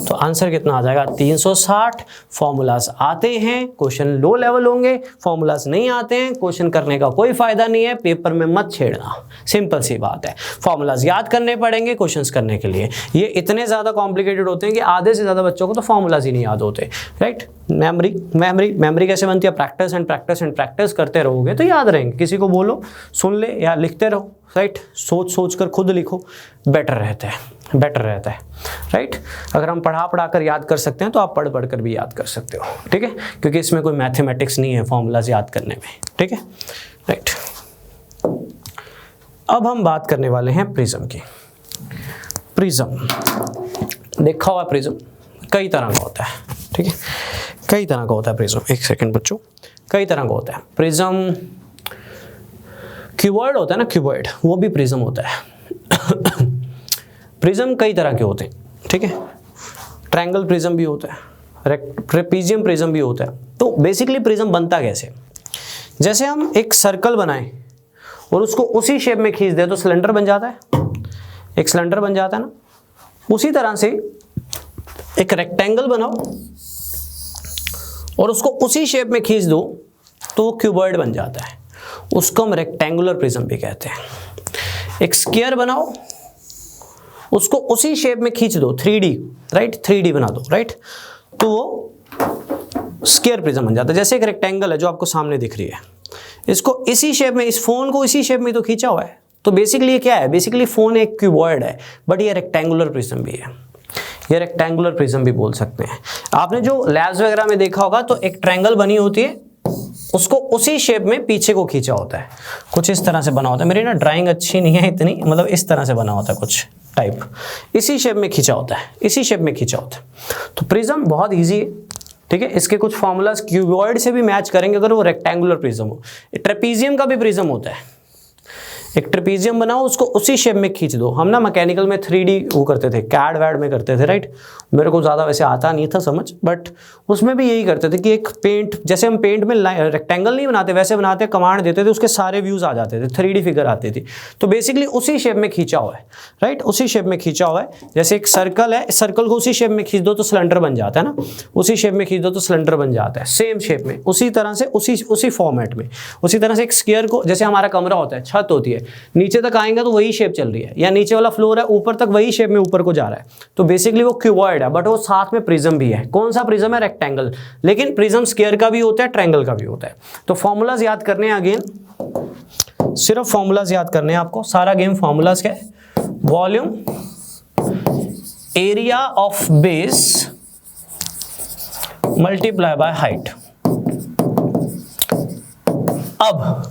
तो आंसर कितना आ जाएगा 360। फॉर्मूलाज आते हैं क्वेश्चन लो लेवल होंगे, फॉर्मूलाज नहीं आते हैं क्वेश्चन करने का कोई फायदा नहीं है, पेपर में मत छेड़ना, सिंपल सी बात है। फॉर्मूलाज याद करने पड़ेंगे क्वेश्चंस करने के लिए, ये इतने ज़्यादा कॉम्प्लिकेटेड होते हैं कि आधे से ज़्यादा बच्चों को तो फॉर्मूलाज ही नहीं याद होते, राइट। मेमोरी मेमोरी मेमोरी कैसे बनती है, practice and practice and practice करते रहोगे तो याद रहेंगे। किसी को बोलो सुन ले या लिखते रहो, राइट। सोच सोच कर खुद लिखो, बेटर रहता है, बेटर रहता है, राइट। अगर हम पढ़ा कर याद कर सकते हैं तो आप पढ़ कर भी याद कर सकते हो, ठीक है, क्योंकि इसमें कोई मैथमेटिक्स नहीं है फॉर्मूलाज याद करने में, ठीक है, राइट। अब हम बात करने वाले हैं प्रिज्म की। प्रिज्म देखा हुआ, प्रिज्म कई तरह का होता है, ठीक है, कई तरह का होता है प्रिज्म। एक सेकेंड बच्चों, कई तरह का होता है प्रिज्म। क्यूबॉइड होता है ना, क्यूबॉइड, वो भी प्रिज्म होता है। प्रिज्म कई तरह के होते हैं, ठीक है, ट्रायंगल प्रिज्म भी होता है, ट्रेपीजियम प्रिज्म भी होता है। तो बेसिकली प्रिज्म बनता कैसे, जैसे हम एक सर्कल बनाएं और उसको उसी शेप में खींच दे तो सिलेंडर बन जाता है, एक सिलेंडर बन जाता है ना। उसी तरह से एक रेक्टेंगल बनाओ और उसको उसी शेप में खींच दो तो वो क्यूबॉइड बन जाता है, उसको हम रेक्टेंगुलर प्रिज्म भी कहते हैं। एक स्क्वायर बनाओ, उसको उसी शेप में खींच दो, 3D, राइट, 3D बना दो, राइट, तो वो स्क्वायर प्रिज्म बन जाता है। जैसे एक रेक्टेंगल है जो आपको सामने दिख रही है, इसको इसी शेप में, इस फोन को इसी शेप में तो खींचा हुआ है, तो बेसिकली ये क्या है, बेसिकली फोन एक क्यूबॉइड है, बट ये रेक्टेंगुलर प्रिज्म भी है, ये रेक्टेंगुलर प्रिज्म भी बोल सकते हैं। आपने जो लैब्स वगैरह में देखा होगा तो एक ट्रायंगल बनी होती है, उसको उसी शेप में पीछे को खींचा होता है, कुछ इस तरह से बना होता है। मेरी ना ड्राइंग अच्छी नहीं है इतनी, मतलब इस तरह से बना होता है कुछ टाइप, इसी शेप में खींचा होता है, इसी शेप में खींचा होता है। तो प्रिज्म बहुत इजी है, ठीक है, इसके कुछ फॉर्मूलाज क्यूबॉइड से भी मैच करेंगे अगर वो रेक्टेंगुलर प्रिज्म हो। ट्रेपीजियम का भी प्रिज्म होता है, एक ट्रेपीजियम बनाओ, उसको उसी शेप में खींच दो। हम ना मैकेनिकल में 3D वो करते थे, कैड वैड में करते थे, राइट। मेरे को ज़्यादा वैसे आता नहीं था समझ, बट उसमें भी यही करते थे कि एक पेंट, जैसे हम पेंट में रेक्टेंगल नहीं बनाते वैसे बनाते, कमांड देते थे, उसके सारे व्यूज़ आ जाते थे, 3D फिगर आती थी। तो बेसिकली उसी शेप में खींचा हुआ है, राइट, उसी शेप में खींचा हुआ है। जैसे एक सर्कल है, सर्कल को उसी शेप में खींच दो तो सिलेंडर बन जाता है ना, उसी शेप में खींच दो तो सिलेंडर बन जाता है, सेम शेप में, उसी तरह से, उसी फॉर्मेट में। उसी तरह से एक स्क्वायर को, जैसे हमारा कमरा होता है, छत होती है, नीचे तक आएंगे तो वही शेप चल रही है, या नीचे वाला फ्लोर है ऊपर तक वही शेप में ऊपर को जा रहा है, तो बेसिकली वो क्यूबॉइड है, बट वो साथ में प्रिज्म भी है। कौन सा प्रिज्म है? रेक्टेंगल। लेकिन प्रिज्म स्क्वायर का भी होता है, ट्रायंगल का भी होता है। तो फॉर्मूलाज याद करने हैं, अगेन सिर्फ फॉर्मूलाज याद करने हैं आपको, सारा गेम फॉर्मूलाज का है। Volume, area of base multiply by height. अब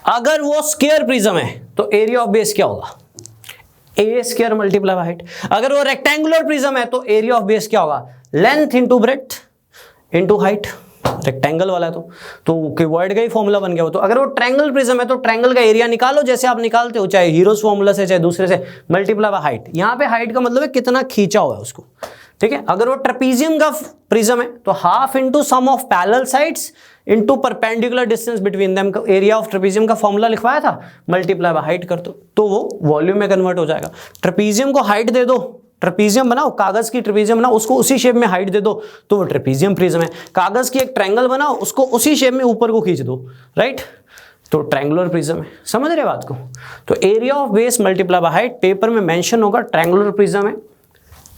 अगर वो स्क्वायर प्रिज्म है तो एरिया ऑफ बेस क्या होगा? ए स्क्वायर मल्टीप्लाई बाय हाइट। अगर वो रेक्टेंगुलर प्रिज्म है तो एरिया ऑफ बेस क्या होगा? Length into breadth into height. Rectangle वाला है तो क्यूबॉइड का ही फॉर्मूला बन गया वो। तो अगर वो ट्रायंगल प्रिज्म है तो ट्रायंगल का एरिया निकालो, जैसे आप निकालते हो, चाहे हीरोज फॉर्मूला से चाहे दूसरे से, मल्टीप्लाई बाय हाइट। यहाँ पे हाइट का मतलब है कितना खींचा हुआ है उसको, ठीक है। अगर वो ट्रेपीजियम का प्रिज्म है तो half into sum of parallel sides into perpendicular distance between them. Area of trapezium का फॉर्मूला लिखवाया था, मल्टीप्लाई बाय हाइट कर दो तो वो वॉल्यूम में कन्वर्ट हो जाएगा। ट्रेपीजियम को हाइट दे दो, ट्रेपीजियम बनाओ, कागज की ट्रेपीजियम बनाओ, उसको उसी शेप में हाइट दे दो तो वो ट्रेपीजियम प्रिज्म है। कागज की एक ट्रायंगल बनाओ, उसको उसी शेप में ऊपर को खींच दो, राइट, तो ट्रायंगुलर प्रिज्म है। समझ रहे बात को? तो area of base multiply by height paper में मेंशन होगा, ट्रायंगुलर प्रिज्म है,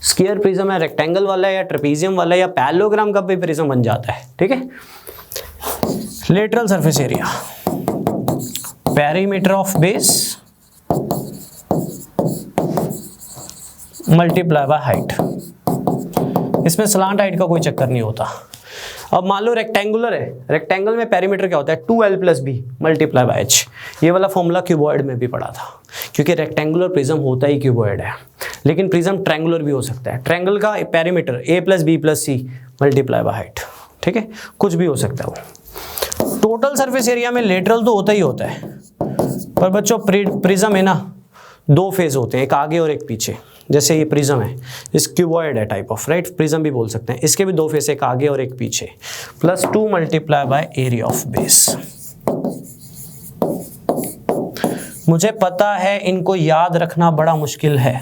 स्क्वायर प्रिज्म है, रेक्टेंगल वाला है, या ट्रेपीजियम वाला है, या पैरेललोग्राम का भी प्रिज्म बन जाता है, ठीक है। Lateral surface area, perimeter of base multiply by height. इसमें स्लांट हाइट का कोई चक्कर नहीं होता। अब मान लो रेक्टेंगुलर है, रेक्टेंगल में पेरीमीटर क्या होता है? 2l + b multiply by h। ये वाला फॉर्मूला क्यूबॉइड में भी पढ़ा था, क्योंकि रेक्टेंगुलर प्रिज्म होता ही क्यूबॉइड है, लेकिन प्रिज्म ट्रायंगुलर भी हो सकता है। ट्रायंगल का perimeter a + b + c multiply by height, ठीक है, कुछ भी हो सकता है वो। टोटल सरफेस एरिया में लेटरल तो होता ही होता है, पर बच्चों प्रिज्म है ना, दो फेज होते हैं, एक आगे और एक पीछे। जैसे ये प्रिज्म है, इस क्यूबॉइड है टाइप ऑफ, राइट, प्रिज्म भी बोल सकते हैं। इसके भी दो फेस, एक आगे और एक पीछे, +2 multiply by area of base. मुझे पता है इनको याद रखना बड़ा मुश्किल है,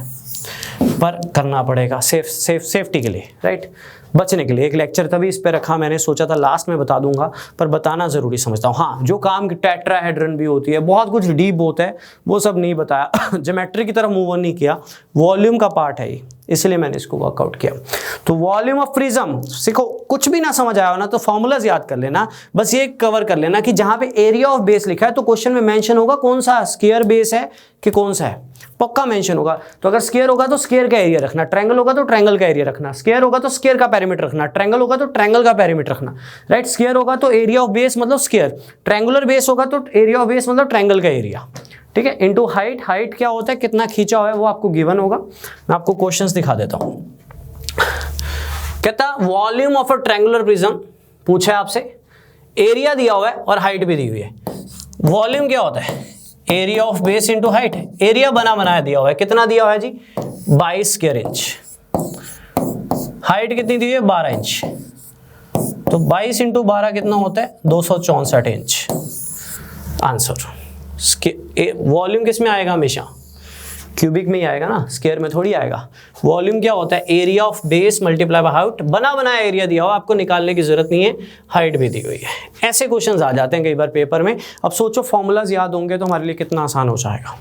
पर करना पड़ेगा सेफ्टी के लिए, राइट, बचने के लिए। एक लेक्चर तभी इस पे रखा मैंने, सोचा था लास्ट में बता दूंगा, पर बताना जरूरी समझता हूँ। हाँ, जो काम की टेट्राहेड्रन भी होती है, बहुत कुछ डीप होता है, वो सब नहीं बताया। ज्योमेट्री की तरफ मूव ऑन नहीं किया, वॉल्यूम का पार्ट है ये, इसलिए मैंने इसको वर्कआउट किया। तो वॉल्यूम ऑफ प्रिज्म सीखो, कुछ भी ना समझ आया हो ना तो फॉर्मूलाज याद कर लेना, बस ये कवर कर लेना कि जहां पे एरिया ऑफ बेस लिखा है तो क्वेश्चन में मेंशन होगा कौन सा स्क्वायर बेस है कि कौन सा है, पक्का मेंशन होगा। तो अगर स्क्वायर होगा तो स्क्वायर का एरिया रखना, ट्रायंगल होगा तो ट्रायंगल का एरिया रखना, स्क्वायर होगा तो स्क्वायर का पेरीमीटर रखना, ट्रायंगल होगा तो ट्रायंगल का पेरीमीटर रखना, राइट। स्क्वायर होगा तो एरिया ऑफ बेस मतलब स्क्वायर, ट्रायंगुलर बेस होगा तो एरिया ऑफ बेस मतलब ट्रायंगल का एरिया, ठीक है, इनटू हाइट। हाइट क्या होता है, कितना खींचा हुआ है, वो आपको गिवन होगा। मैं आपको क्वेश्चंस दिखा देता हूं। कहता volume of a triangular prism पूछा है आपसे, एरिया दिया हुआ है और हाइट भी दी हुई है। वॉल्यूम क्या होता है? Area of base into height. Area बना बनाया दिया हुआ है, कितना दिया हुआ है जी? 22 स्क्वायर इंच। हाइट कितनी दी हुई है? 12 इंच। तो 22 इंटू 12 कितना होता है? 264 इंच। आंसर। वॉल्यूम किस में आएगा? हमेशा क्यूबिक में ही आएगा ना, स्क्वायर में थोड़ी आएगा। वॉल्यूम क्या होता है? Area of base multiply by height. बना बनाया एरिया दिया हुआ, आपको निकालने की जरूरत नहीं है, हाइट भी दी हुई है। ऐसे क्वेश्चंस आ जाते हैं कई बार पेपर में। अब सोचो फॉर्मूलाज याद होंगे तो हमारे लिए कितना आसान हो जाएगा,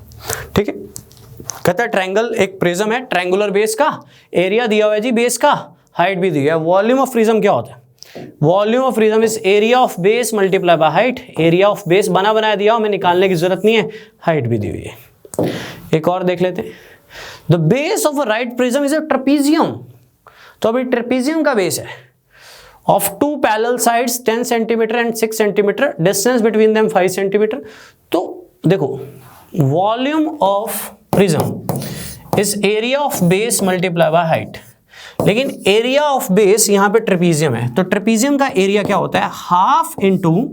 ठीक है। कहता है ट्रायंगल एक प्रिज्म है, ट्रायंगुलर बेस का, एरिया दिया हुआ है जी बेस का, हाइट भी दी है। वॉल्यूम ऑफ प्रिज्म क्या होता है? Volume of prism is area of base multiply by height. Area of base बना बनाया दिया, हमें निकालने की जरूरत नहीं है, हाइट भी दी हुई है। एक और देख लेते हैं। The base of a right prism is a trapezium. तो अभी ट्रेपीजियम का बेस है of two parallel sides 10 centimetre and 6 centimetre, distance between them 5 centimetre. तो देखो volume of prism is area of base multiply by height, लेकिन एरिया ऑफ बेस यहां पे ट्रेपीजियम है, तो ट्रेपीजियम का एरिया क्या होता है? Half into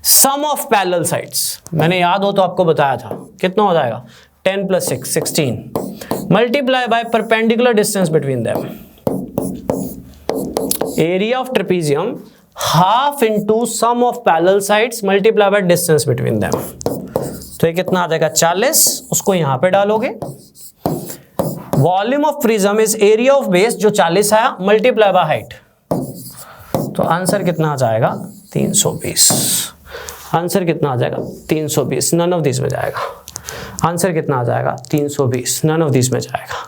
sum of parallel sides, मैंने याद हो तो आपको बताया था, कितना हो जाएगा 10 + 6 16 multiply by perpendicular distance between them, area of trapezium half into sum of parallel sides multiply by distance between them. तो ये कितना आ जाएगा 40, उसको यहां पे डालोगे। Volume of prism is area of base, जो 40 आया, मल्टीप्लाई बाय हाइट, तो आंसर कितना आ जाएगा 320। आंसर कितना आ जाएगा 320, नन ऑफ दिस में जाएगा। आंसर कितना आ जाएगा 320, नन ऑफ दिस में जाएगा।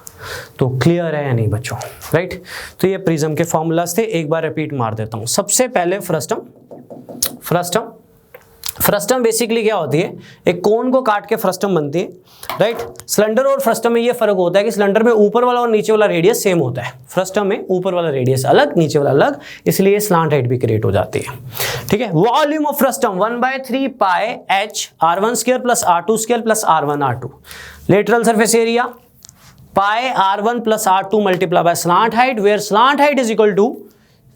तो क्लियर है या नहीं बच्चों, राइट। तो ये प्रिज्म के फॉर्मूलाज थे, एक बार रिपीट मार देता हूं। सबसे पहले फ्रस्टम बेसिकली क्या होती है, एक कोन को काट के फ्रस्टम बनती है, राइट। सिलेंडर और फ्रस्टम में ये फर्क होता है कि सिलेंडर में ऊपर वाला और नीचे वाला रेडियस सेम होता है, फ्रस्टम में ऊपर वाला रेडियस अलग, नीचे वाला अलग, इसलिए स्लांट हाइट भी क्रिएट हो जाती है, ठीक है। Volume of frustum 1/3 pi h r1² + r2² + r1 r2। Lateral surface area pi r1 + r2 multiply by slant height, where slant height is equal to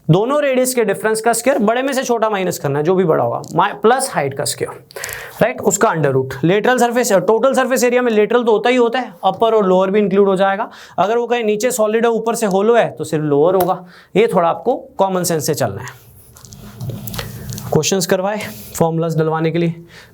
दोनों रेडियस के डिफरेंस का स्क्वायर, बड़े में से छोटा माइनस करना है, जो भी बड़ा होगा, प्लस हाइट का स्क्वायर, राइट, उसका under root. Lateral surface, total surface area में लेटरल तो होता ही होता है, अपर और लोअर भी इंक्लूड हो जाएगा। अगर वो कहीं नीचे सॉलिड है ऊपर से होलो है तो सिर्फ लोअर होगा। ये थोड़ा आपको कॉमन सेंस से चलना है। क्वेश्चंस करवाए फॉर्मूलाज डलवाने के लिए।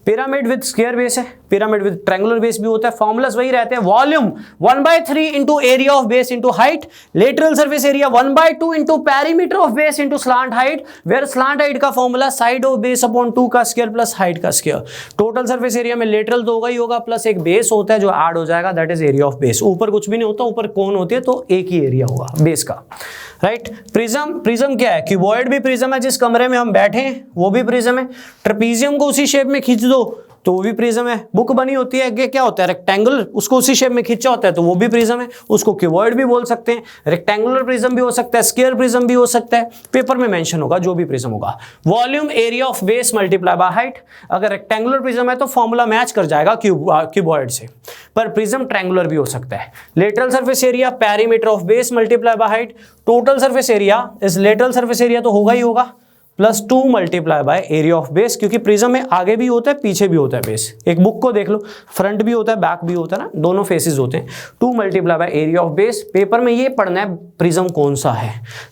पिरामिड विद स्क्वायर बेस है, पिरामिड विद ट्रायंगुलर बेस भी होता है, फॉर्मूलाज वही रहते हैं। Volume 1/3 into area of base into height, lateral surface area 1/2 into perimeter of base into slant height, where slant height का formula side of base upon 2 का स्क्वायर प्लस हाइट का स्क्वायर। टोटल सरफेस एरिया में लेटरल तो होगा ही होगा, प्लस एक बेस होता है जो ऐड हो जाएगा, that is area of base. ऊपर कुछ भी नहीं होता, ऊपर कोन होती है तो एक ही एरिया होगा बेस का, राइट। प्रिज्म क्या है, क्यूबॉइड भी प्रिज्म है, जिस कमरे में हम बैठे हैं वो भी प्रिज्म है। ट्रेपेजियम को उसी शेप में खींच दो तो वो भी प्रिज्म है। बुक बनी होती है, क्या होता है रेक्टेंगल, उसको उसी शेप में खींचा होता है तो वो भी प्रिज्म है, उसको क्यूबॉइड भी बोल सकते हैं। रेक्टेंगुलर प्रिज्म भी हो सकता है, स्क्वायर प्रिज्म भी हो सकता है, पेपर में मेंशन होगा जो भी प्रिज्म होगा। Volume area of base multiply by height, अगर रेक्टेंगुलर प्रिज्म है तो फॉर्मूला मैच कर जाएगा क्यूबॉइड से, पर प्रिज्म ट्रायंगुलर भी हो सकता है। Lateral surface area perimeter of base multiply by height, total surface area इस लेटरल सरफेस एरिया तो होगा ही होगा, +2 multiply by area of base, क्योंकि प्रिज्म में आगे भी होता है पीछे भी होता है बेस। एक बुक को देख लो, फ्रंट भी होता है बैक भी होता है ना, दोनों फेसेस होते हैं। 2 multiply by area of base. Paper में ये पढ़ना है प्रिज्म कौन सा है,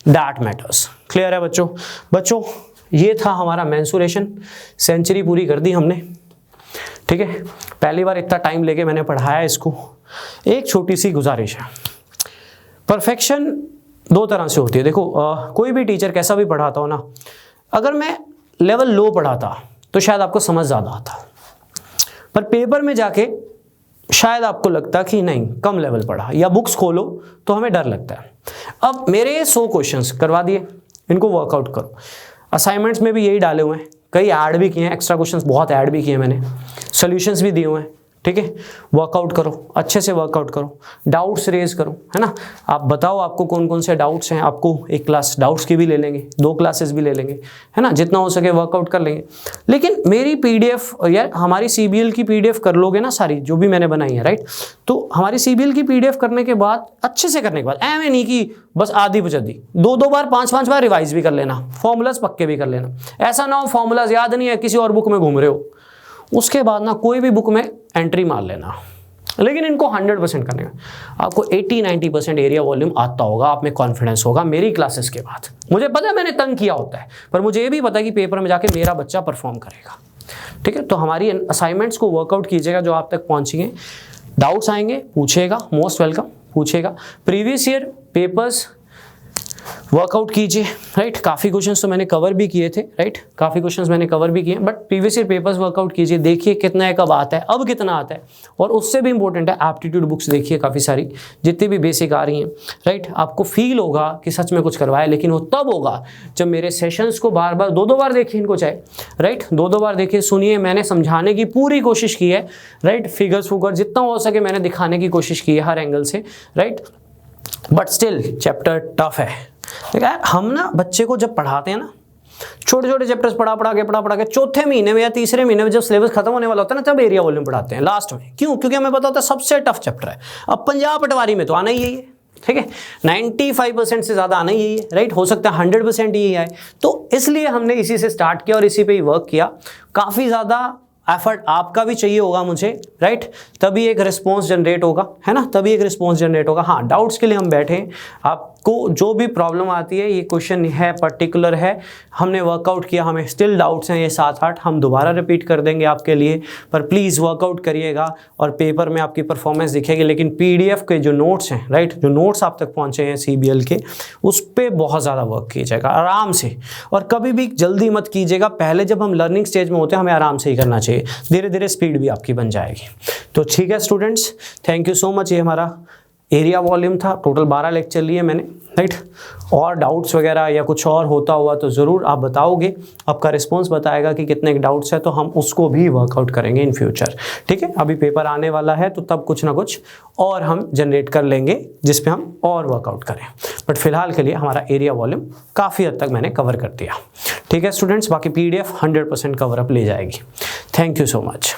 दैट मैटर्स। क्लियर है बच्चों ये था हमारा मेंसुरेशन, सेंचुरी पूरी कर दी हमने, ठीक है। पहली बार इतना टाइम लेके मैंने पढ़ाया इसको। एक छोटी सी गुजारिश है, परफेक्शन 2 तरह से होती है। देखो कोई भी टीचर कैसा भी पढ़ाता हो ना, अगर मैं लेवल लो पढ़ाता तो शायद आपको समझ ज़्यादा आता, पर पेपर में जाके शायद आपको लगता कि नहीं कम लेवल पढ़ा, या बुक्स खोलो तो हमें डर लगता है। अब मेरे 100 क्वेश्चंस करवा दिए, इनको वर्कआउट करो। असाइनमेंट्स में भी यही डाले हुए हैं, कई ऐड भी किए हैं, एक्स्ट्रा क्वेश्चंस बहुत ऐड भी किए मैंने, सॉल्यूशंस भी दिए हुए हैं, ठीक है। वर्कआउट करो, अच्छे से वर्कआउट करो, डाउट्स रेज करो, है ना। आप बताओ आपको कौन कौन से डाउट्स हैं, आपको एक क्लास डाउट्स की भी ले लेंगे, 2 क्लासेस भी ले लेंगे, है ना, जितना हो सके वर्कआउट कर लेंगे। लेकिन मेरी पीडीएफ यार, हमारी सीबीएल की पीडीएफ कर लोगे ना सारी जो भी मैंने बनाई है, राइट। तो हमारी सीबीएल की पीडीएफ करने के बाद, अच्छे से करने के बाद, ऐਵੇਂ नहीं कि बस आधी बचदी, 2-2 बार 5-5 बार रिवाइज भी कर लेना, फॉर्मूलाज पक्के भी कर लेना। ऐसा ना हो फॉर्मूलाज याद नहीं है, किसी और बुक में घूम रहे हो, उसके बाद ना कोई भी बुक में एंट्री मार लेना। लेकिन इनको 100% करने का, आपको 80-90% एरिया वॉल्यूम आता होगा, आप में कॉन्फिडेंस होगा मेरी क्लासेस के बाद। मुझे पता है मैंने तंग किया होता है, पर मुझे ये भी पता है कि पेपर में जाके मेरा बच्चा परफॉर्म करेगा, ठीक है। तो हमारी असाइनमेंट्स को वर्कआउट कीजिएगा जो आप तक पहुँचेंगे। डाउट्स आएंगे पूछिएगा, मोस्ट वेलकम, पूछिएगा। प्रीवियस ईयर पेपर्स वर्कआउट कीजिए, राइट। काफ़ी क्वेश्चंस तो मैंने कवर भी किए थे, राइट, काफ़ी क्वेश्चंस मैंने कवर भी किए, but previous year papers workout कीजिए, देखिए कितना है, कब आता है, अब कितना आता है। और उससे भी इंपॉर्टेंट है एप्टीट्यूड बुक्स देखिए, काफ़ी सारी जितनी भी बेसिक आ रही हैं, राइट। आपको फील होगा कि सच में कुछ करवाया, लेकिन वो तब होगा जब मेरे सेशंस को बार बार 2-2 बार देखिए इनको, चाहे, राइट, 2-2 बार देखिए, सुनिए। मैंने समझाने की पूरी कोशिश की है, राइट, फिगर्स फुगर जितना हो सके मैंने दिखाने की कोशिश की है हर एंगल से, right. But still chapter tough है। हम ना बच्चे को जब पढ़ाते हैं ना, छोटे छोटे चैप्टर्स पढ़ा के चौथे महीने में या तीसरे महीने में जब सिलेबस खत्म होने वाला होता है ना, तब एरिया वॉल्यूम पढ़ाते हैं लास्ट में। क्यों? क्योंकि हमें पता होता है सबसे टफ चैप्टर है। अब पंजाब पटवारी में तो आना ही है, ठीक है, 95% से ज़्यादा आना यही है, राइट। हो सकता है 100% यही आए, तो इसलिए हमने इसी से स्टार्ट किया और इसी पे ही वर्क किया। काफ़ी ज़्यादा एफर्ट आपका भी चाहिए होगा मुझे, राइट, तभी एक रिस्पॉन्स जनरेट होगा, है ना, तभी एक रिस्पॉन्स जनरेट होगा। हाँ, डाउट्स के लिए हम बैठे हैं, आपको जो भी प्रॉब्लम आती है, ये क्वेश्चन है पर्टिकुलर है, हमने वर्कआउट किया, हमें स्टिल डाउट्स हैं ये 7-8, हम दोबारा रिपीट कर देंगे आपके लिए, पर प्लीज़ वर्कआउट करिएगा और पेपर में आपकी परफॉर्मेंस दिखेगी। लेकिन PDF के जो नोट्स हैं, राइट, जो नोट्स आप तक पहुँचे हैं CBL के, उस पर बहुत ज़्यादा वर्क कीजिएगा आराम से, और कभी भी जल्दी मत कीजिएगा। पहले जब हम लर्निंग स्टेज में होते हैं, हमें आराम से ही करना चाहिए, धीरे धीरे स्पीड भी आपकी बन जाएगी। तो ठीक है students, thank you so much. ये हमारा एरिया वॉल्यूम था, टोटल 12 लेक्चर लिए मैंने, राइट। और डाउट्स वगैरह या कुछ और होता हुआ तो ज़रूर आप बताओगे, आपका रिस्पॉन्स बताएगा कि कितने डाउट्स है, तो हम उसको भी वर्कआउट करेंगे इन फ्यूचर, ठीक है। अभी पेपर आने वाला है, तो तब कुछ ना कुछ और हम जनरेट कर लेंगे जिस पे हम और वर्कआउट करें, बट फिलहाल के लिए हमारा एरिया वॉल्यूम काफ़ी हद तक मैंने कवर कर दिया, ठीक है स्टूडेंट्स। बाकी PDF 100% कवर अप ले जाएगी। Thank you so much.